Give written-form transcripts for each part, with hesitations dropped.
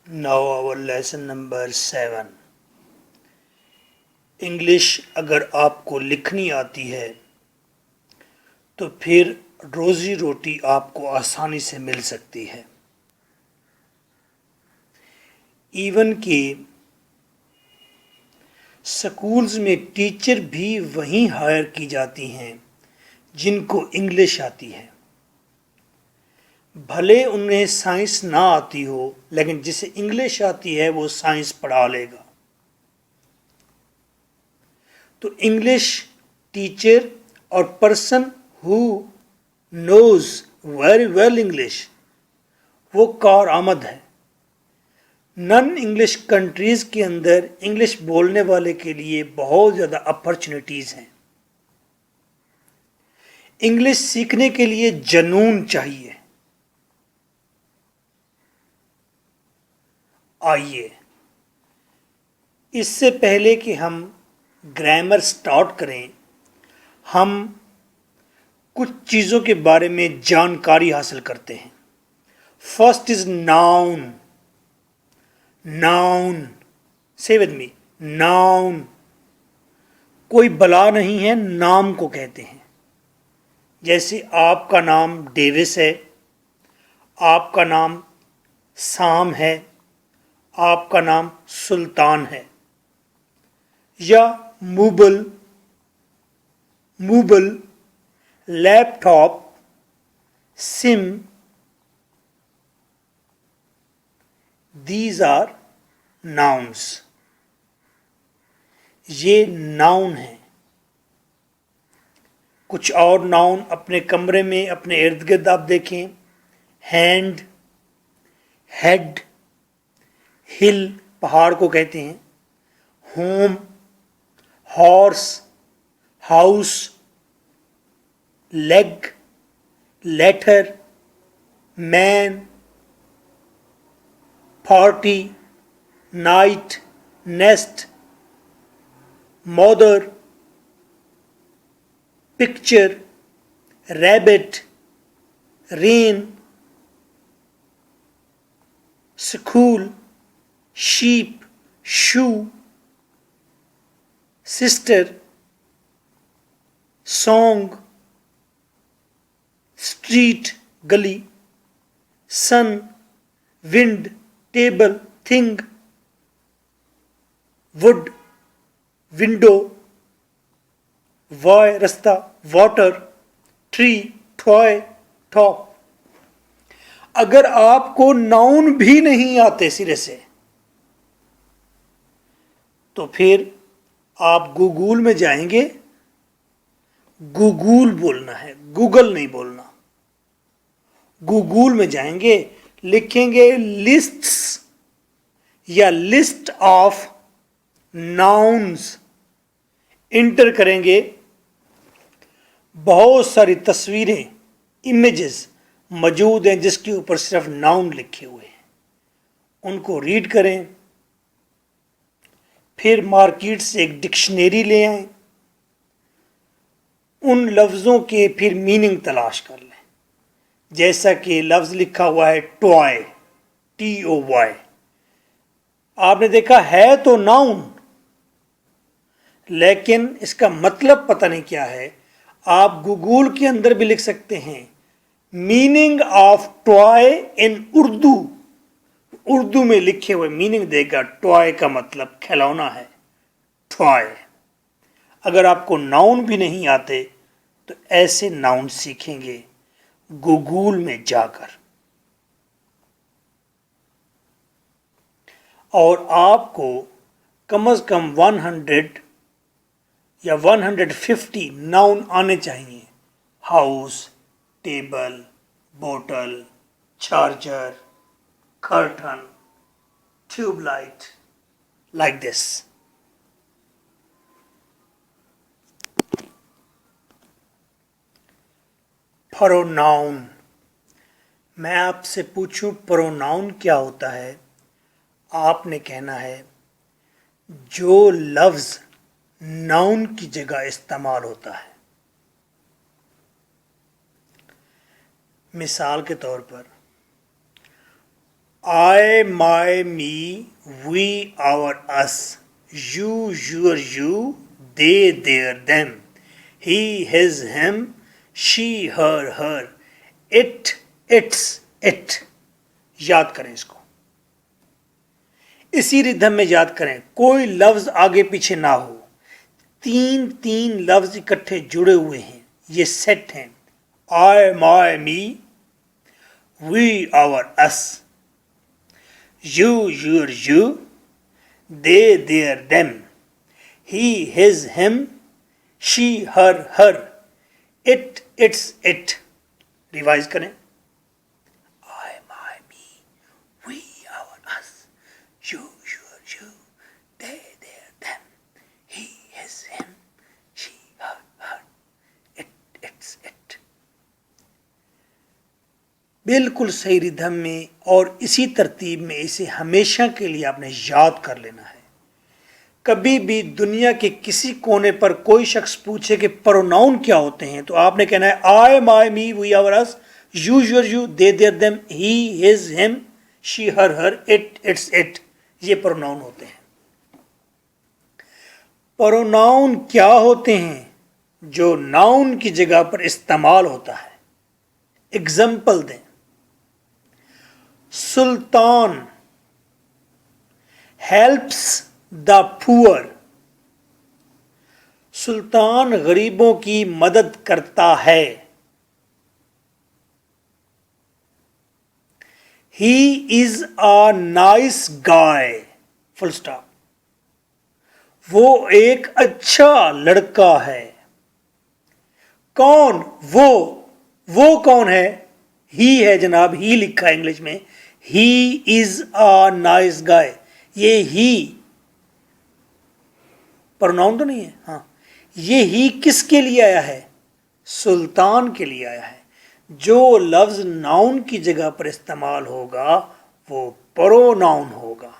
Now our lesson number 7. English अगर आपको लिखनी आती है तो फिर रोज़ी रोटी आपको आसानी से मिल सकती है। इवन कि स्कूल्स में टीचर भी वहीं हायर की जाती हैं जिनको इंग्लिश आती है। भले उन्हें साइंस ना आती हो, लेकिन जिसे इंग्लिश आती है वो साइंस पढ़ा लेगा। तो इंग्लिश टीचर और person who knows very well English वो कारआमद है। नन इंग्लिश कंट्रीज़ के अंदर इंग्लिश बोलने वाले के लिए बहुत ज़्यादा अपॉर्चुनिटीज़ हैं। इंग्लिश सीखने के लिए जुनून चाहिए। आइए, इससे पहले कि हम ग्रामर स्टार्ट करें, हम कुछ चीज़ों के बारे में जानकारी हासिल करते हैं। First is noun. नाउन, से विद मी, नाउन। कोई बला नहीं है, नाम को कहते हैं। जैसे आपका नाम डेविस है, आपका नाम साम है, आपका नाम सुल्तान है, या mobile, laptop, SIM, these are nouns. ये नाउन है। कुछ और नाउन अपने कमरे में अपने इर्द गिर्द आप देखें। हैंड, हेड, हिल पहाड़ को कहते हैं, home, horse, house, leg, letter, man, party, night, nest, mother, picture, rabbit, rain, school, sheep, shoe, sister, song, street, gully, sun, wind, table, thing, wood, window, boy, rasta, water, tree, toy, top। अगर आपको noun भी नहीं आते सिरे से तो फिर आप गूगल में जाएंगे। गूगल बोलना है, गूगल नहीं बोलना। गूगल में जाएंगे, लिखेंगे लिस्ट्स या लिस्ट ऑफ नाउन्स, इंटर करेंगे। बहुत सारी तस्वीरें, इमेजेस मौजूद हैं जिसके ऊपर सिर्फ नाउन लिखे हुए हैं। उनको रीड करें, फिर मार्केट से एक डिक्शनरी ले आएं, उन लफ्ज़ों के फिर मीनिंग तलाश कर लें। जैसा कि लफ्ज़ लिखा हुआ है टॉय, TOY, आपने देखा है तो नाउन, लेकिन इसका मतलब पता नहीं क्या है। आप गूगल के अंदर भी लिख सकते हैं मीनिंग ऑफ टॉय इन उर्दू। उर्दू में लिखे हुए मीनिंग देगा। टॉय का मतलब खिलौना है, टॉय। अगर आपको नाउन भी नहीं आते तो ऐसे नाउन सीखेंगे गूगल में जाकर, और आपको कम से कम 100 या 150 नाउन आने चाहिए। हाउस, टेबल, बोतल, charger, curtain, tube light, like this. Pronoun. मैं आपसे पूछूं प्रोनाउन क्या होता है, आपने कहना है जो लफ्ज़ नाउन की जगह इस्तेमाल होता है। मिसाल के तौर पर I, my, me, we, our, us, you, your, you, they, their, them, he, his, him, she, her, her, it, its, it. याद करें इसको, इसी रिदम में याद करें, कोई लफ्ज आगे पीछे ना हो, तीन तीन लफ्ज इकट्ठे जुड़े हुए हैं, ये सेट हैं. I, my, me, we, our, us, you, your, you, they, their, them, he, his, him, she, her, her, it, its, it. Revise करें. I, my, me, we, our, us, you, your, you, they, their, them, he, his, him, she, her, her, it, its, it. बिल्कुल सही rhythm में और इसी तरतीब में इसे हमेशा के लिए आपने याद कर लेना है. कभी भी दुनिया के किसी कोने पर कोई शख्स पूछे कि प्रोनाउन क्या होते हैं तो आपने कहना है I, my, me, we, our, us, you, your, you, they, their, them, he, his, him, she, her, her, it, its, it. ये प्रोनाउन होते हैं. प्रोनाउन क्या होते हैं? जो नाउन की जगह पर इस्तेमाल होता है. एग्जाम्पल दें. सुल्तान हेल्प्स द पुअर. सुल्तान गरीबों की मदद करता है. He is a nice guy. Full stop. वो एक अच्छा लड़का है. कौन? वो कौन है? ही है जनाब. ही लिखा है इंग्लिश में. He is a nice guy. ये ही प्रोनाउन तो नहीं है. हाँ, ये ही किसके लिए आया है? सुल्तान के लिए आया है. जो लफ्ज नाउन की जगह पर इस्तेमाल होगा वो प्रोनाउन होगा.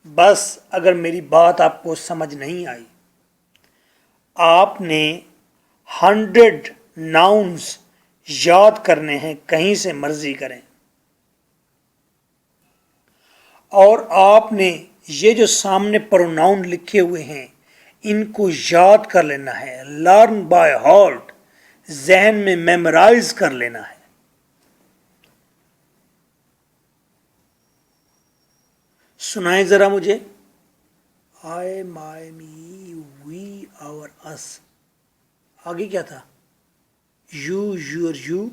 बस अगर मेरी बात आपको समझ नहीं आई, आपने 100 नाउन्स याद करने हैं, कहीं से मर्जी करें, और आपने ये जो सामने प्रोनाउन लिखे हुए हैं इनको याद कर लेना है. लर्न बाय हार्ट, जहन में मेमोराइज कर लेना है. सुनाएं जरा मुझे. I, my, me, we, our, us. आगे क्या था? You, your, you,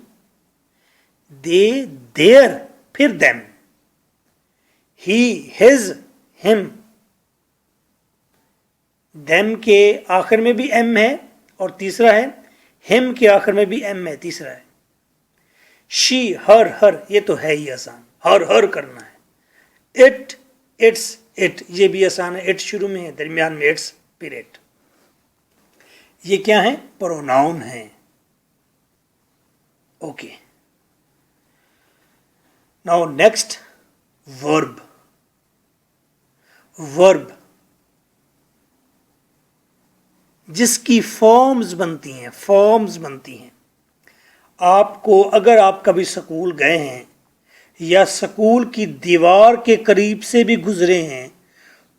they, there, फिर them, he, his, him. Them के आखिर में भी एम है और तीसरा है. हिम के आखिर में भी एम है, तीसरा है. शी, हर, हर, ये तो है ही आसान, हर हर करना है. इट, इट्स, इट, ये भी आसान है. इट शुरू में है, दरमियान में इट्स, फिर इट. ये क्या है? प्रोनाउन है. Okay. Now next, verb. Verb जिसकी फॉर्म्स बनती हैं. आपको, अगर आप कभी स्कूल गए हैं या स्कूल की दीवार के करीब से भी गुजरे हैं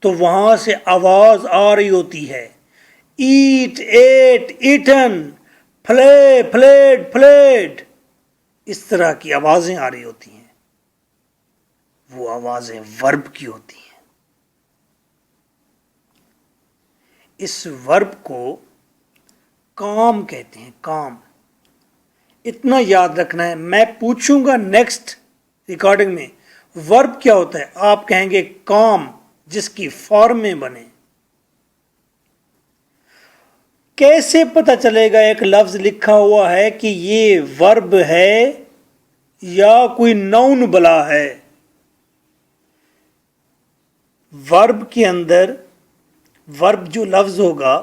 तो वहां से आवाज आ रही होती है. ईट, ate, eaten, Phule, fled, fled. इस तरह की आवाजें आ रही होती हैं. वो आवाजें वर्ब की होती हैं. इस वर्ब को काम कहते हैं. काम. इतना याद रखना है. मैं पूछूंगा नेक्स्ट रिकॉर्डिंग में वर्ब क्या होता है, आप कहेंगे काम जिसकी फॉर्म में बने. कैसे पता चलेगा एक लफ्ज लिखा हुआ है कि ये वर्ब है या कोई नाउन बला है? वर्ब के अंदर, वर्ब जो लफ्ज होगा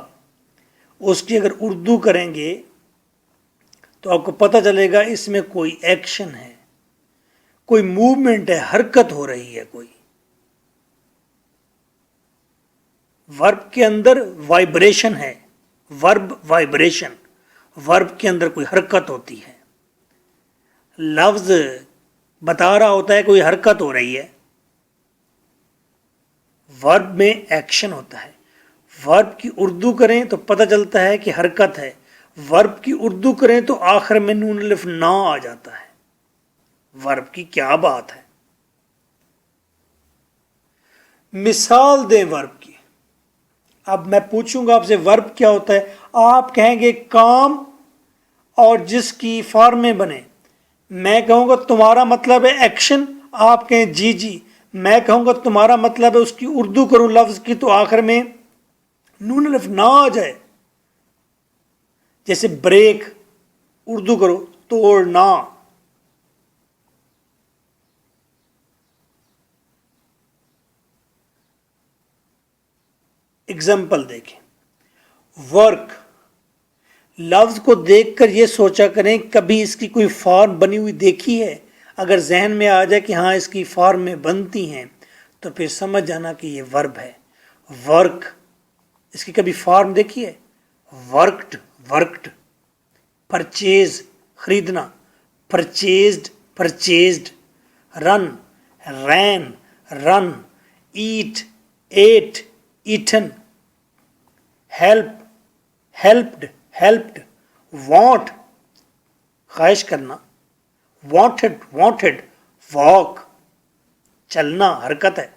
उसकी अगर उर्दू करेंगे तो आपको पता चलेगा इसमें कोई एक्शन है, कोई मूवमेंट है, हरकत हो रही है कोई. वर्ब के अंदर वाइब्रेशन है. Verb vibration. वर्ब के अंदर कोई हरकत होती है. लफ्ज बता रहा होता है कोई हरकत हो रही है। वर्ब में एक्शन होता है। वर्ब की उर्दू करें तो पता चलता है कि हरकत है, वर्ब की उर्दू करें तो आखिर में नून अलिफ ना आ जाता है। वर्ब की क्या बात है। मिसाल दें वर्ब की। अब मैं पूछूंगा आपसे वर्ब क्या होता है, आप कहेंगे काम और जिसकी फॉर्म में बने। मैं कहूंगा तुम्हारा मतलब है एक्शन, आप कहें जी जी। मैं कहूंगा तुम्हारा मतलब है उसकी उर्दू करूं लफ्ज की तो आखिर में नून अलिफ ना आ जाए। जैसे ब्रेक उर्दू करो तोड़ना। एग्जाम्पल देखें, वर्क लफ्ज को देखकर यह सोचा करें कभी इसकी कोई फॉर्म बनी हुई देखी है। अगर जहन में आ जाए कि हाँ इसकी फॉर्म में बनती हैं तो फिर समझ जाना कि ये वर्ब है। वर्क, इसकी कभी फॉर्म देखी है? Worked, worked. परचेज, खरीदना, purchased, purchased. Run, ran, run. Eat, ate, eaten. Help, helped, helped. Want, ख्वाहिश करना, वांटेड, वांटेड। वॉक, चलना, हरकत है।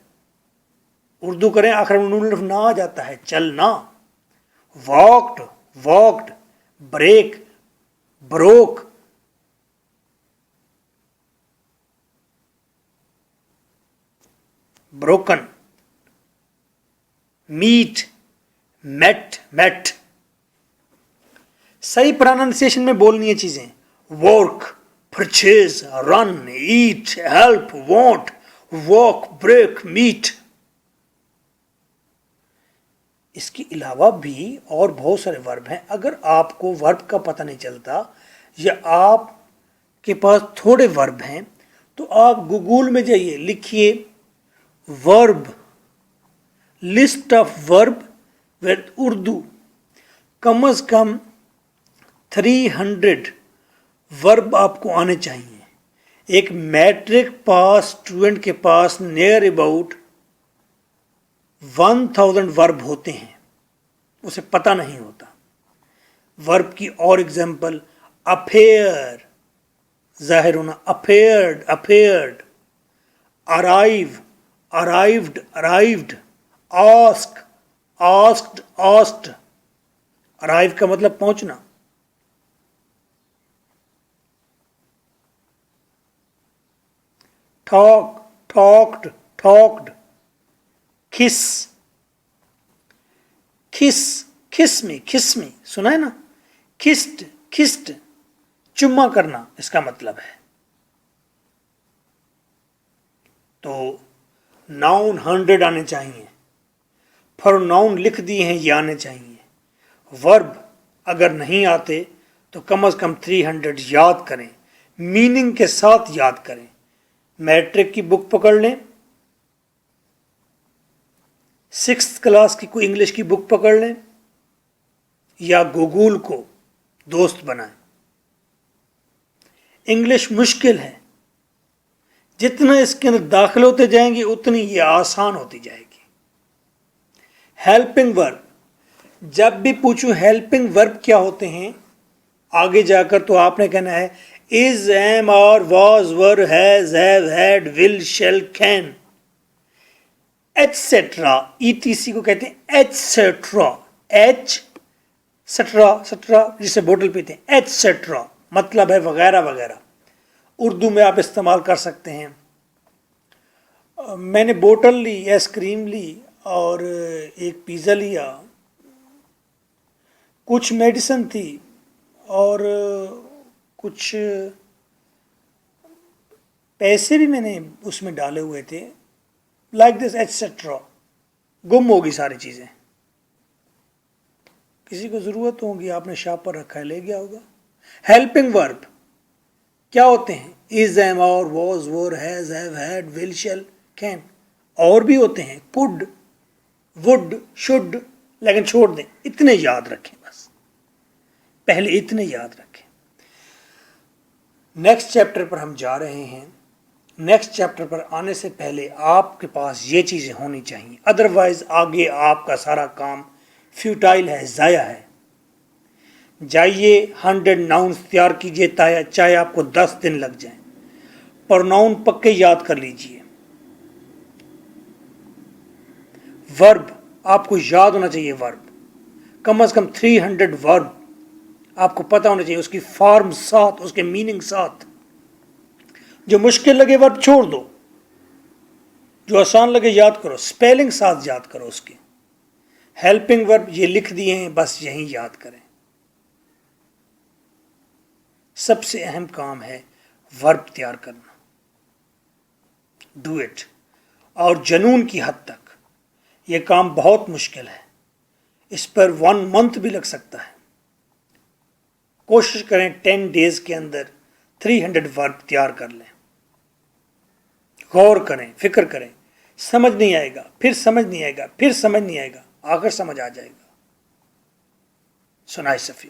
उर्दू करें आखिर में नून अलिफ ना आ जाता है, चलना। Walked, walked. Break, broke. Broken. Meet, met, met. सही प्रोनाउंसिएशन में बोलनी है चीजें। Work, purchase, run, eat, help, want, walk, break, meet. इसके अलावा भी और बहुत सारे वर्ब हैं। अगर आपको वर्ब का पता नहीं चलता या आपके पास थोड़े वर्ब हैं तो आप गूगल में जाइए, लिखिए verb, list of verb with Urdu. कम से कम 300 वर्ब आपको आने चाहिए। एक मैट्रिक पास स्टूडेंट के पास नियर अबाउट 1000 वर्ब होते हैं, उसे पता नहीं होता। वर्ब की और एग्जाम्पल, अफेयर, जाहिर होना, appeared, appeared. Arrive, arrived, arrived. Ask, asked, asked. Arrive का मतलब पहुंचना। Talk, talked, talked. Kiss, kiss, किस्मी, किस्मी, सुना है ना? किस्ड, किस्ड, चुम्मा करना इसका मतलब है। तो नाउन 100 आने चाहिए, प्रोनाउन लिख दिए हैं ये आने चाहिए। वर्ब अगर नहीं आते तो कम से कम 300 याद करें, मीनिंग के साथ याद करें। मैट्रिक की बुक पकड़ लें, 6th क्लास की कोई इंग्लिश की बुक पकड़ लें या गूगल को दोस्त बनाएं। इंग्लिश मुश्किल है, जितना इसके अंदर दाखिल होते जाएंगे उतनी ये आसान होती जाएगी। हेल्पिंग वर्ब, जब भी पूछूं हेल्पिंग वर्ब क्या होते हैं आगे जाकर तो आपने कहना है is, am, are, was, were, has, have, had, will, shall, can, etcetera. ETC को कहते हैं एटसेट्रा। एच सट्रा, सट्रा जिसे बोतल पीते हैं, एटसेट्रा मतलब है वगैरह वगैरह। उर्दू में आप इस्तेमाल कर सकते हैं। मैंने बोतल ली, आइसक्रीम ली और एक पिज़्ज़ा लिया, कुछ मेडिसिन थी और कुछ पैसे भी मैंने उसमें डाले हुए थे। Like this etcetera. गुम होगी सारी चीज़ें। किसी को ज़रूरत होगी, आपने शॉप पर रखा है, ले गया होगा। हेल्पिंग वर्ब क्या होते हैं? Is, am, are, was, were, has, have, had, will, shall, can. और भी होते हैं कुड, वुड, शुड, लेकिन छोड़ दें, इतने याद रखें बस, पहले इतने याद रखें। नेक्स्ट चैप्टर पर हम जा रहे हैं نیکسٹ چیپٹر پر آنے سے پہلے آپ کے پاس یہ چیزیں ہونی چاہیے، ادروائز آگے آپ کا سارا کام فیوٹائل ہے، ضائع ہے۔ جائیے 100 ناؤنس تیار کیجئے چاہے آپ کو 10 دن لگ جائیں، پروناؤن پکے یاد کر لیجئے۔ ورب آپ کو یاد ہونا چاہیے، ورب کم از کم 300 ورب آپ کو پتہ ہونا چاہیے، اس کی فارم ساتھ، اس کے میننگ ساتھ۔ جو مشکل لگے ورب چھوڑ دو، جو آسان لگے یاد کرو، سپیلنگ ساتھ یاد کرو اس کے۔ ہیلپنگ ورب یہ لکھ دیے ہیں، بس یہیں یاد کریں۔ سب سے اہم کام ہے ورب تیار کرنا، ڈو اٹ۔ اور جنون کی حد تک یہ کام بہت مشکل ہے، اس پر 1 منتھ بھی لگ سکتا ہے۔ کوشش کریں 10 ڈیز کے اندر 300 ورب تیار کر لیں۔ غور کریں، فکر کریں، سمجھ نہیں آئے گا، پھر سمجھ نہیں آئے گا، پھر سمجھ نہیں آئے گا، آخر سمجھ آ جائے گا۔ سنائے صفی۔